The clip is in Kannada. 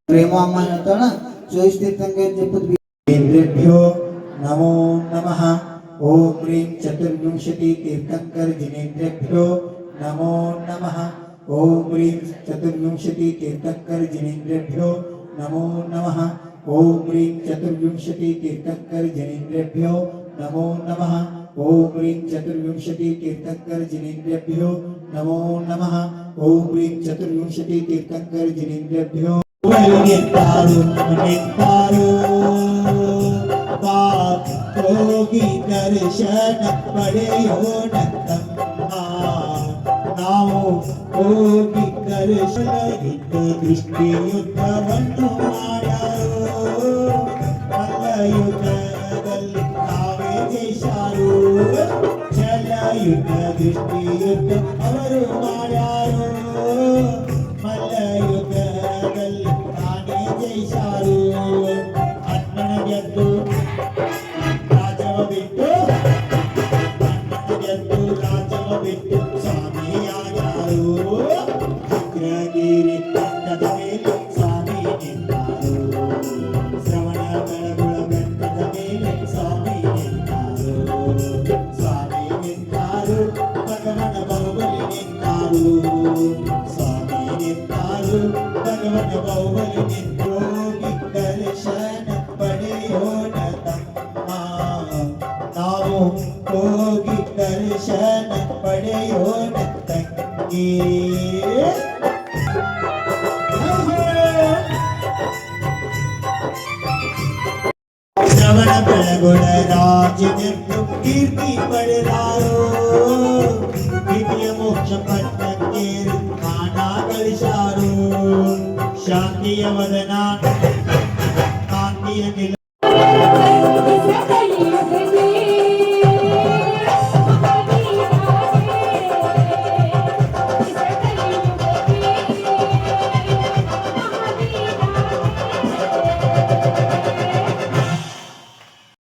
प्रेमाम्मा ಹೇಳ್ತಾಳ ಜೋಯಿಸ್ತಿರ್ತಂಗೆ ಜಪುದ್ इंद्रेभ्यो नमो नमः ओम ह्रीं चतुर्विंशति तीर्थंकर जिनेन्द्रेभ्यो नमो नमः ओम ह्रीं चतुर्विंशति तीर्थंकर जिनेन्द्रेभ्यो नमो नमः ओम ह्रीं चतुर्विंशति तीर्थंकर जिनेन्द्रेभ्यो नमो नमः ओम ह्रीं चतुर्विंशति तीर्थंकर जिनेन्द्रेभ्यो नमो नमः ओम ह्रीं चतुर्विंशति तीर्थंकर जिनेन्द्रेभ्यो योगी दर्शन पಡೆಯೋ ನಮ್ಮಮ್ಮ ನಾವು ಹೋಗಿ ದರ್ಶನ ಇದ್ದ ದೃಷ್ಟಿ ಯುದ್ಧವನ್ನು ಮಾಡ್ಯಾರೋ ಮಲ್ಲಯುದ್ಧದಲ್ಲಿ ನಾವೇ ಜಯಿಸಾರು ಜಲ ಯುದ್ಧ ದೃಷ್ಟಿ ಯುದ್ಧ ಅವರು ಮಾಡ್ಯಾರೋ ಮಲ್ಲಯುದ್ಧದಲ್ಲಿ ನಾನೇ ಜಯಿಸಾರು ಅಣ್ಣನ ಗೆದ್ದು ಬಿಟ್ಟು ಸ್ವಾಮಿಯಾದರು ಅಗ್ರಗಿರಿ ಬೆಟ್ಟದ ಮೇಲೆ ಸ್ವಾಮಿ ನಿಂತಾರು ಶ್ರವಣ ಬೆಳಗುಳ ಬೆಟ್ಟದ ಮೇಲೆ ಸ್ವಾಮಿ ನಿಂತಾರು ಸ್ವಾಮಿ ನಿಂತಾರು ಭಗವನ ಬಾಹುಬಲಿ ನಿಂತಾರು ಸ್ವಾಮಿ ನಿಂತಾರು ಭಗವನ ಬಾಹುಬಲಿ ನಿಂತೋಗಿ ದರ್ಶನ ಪಡೆಯೋಣ ತಮ್ಮ ನಾವು ಹೋಗಿ ದರ್ಶನ ಪಡೆಯೋಣ ತಂಗಿ ಶ್ರವಣ ಬೆಳಗೊಳ ರಾಜನೆಂದು ಕೀರ್ತಿ ಪಡೆದಾರೋ ದಿವ್ಯ ಮೋಕ್ಷ ಪಟ್ಟಕ್ಕೆ ಕಾಣ ಗಳಿಸಾರು ಶಾಂತಿಯ ವದನ ಕಾಂತಿಯ ನಿಲ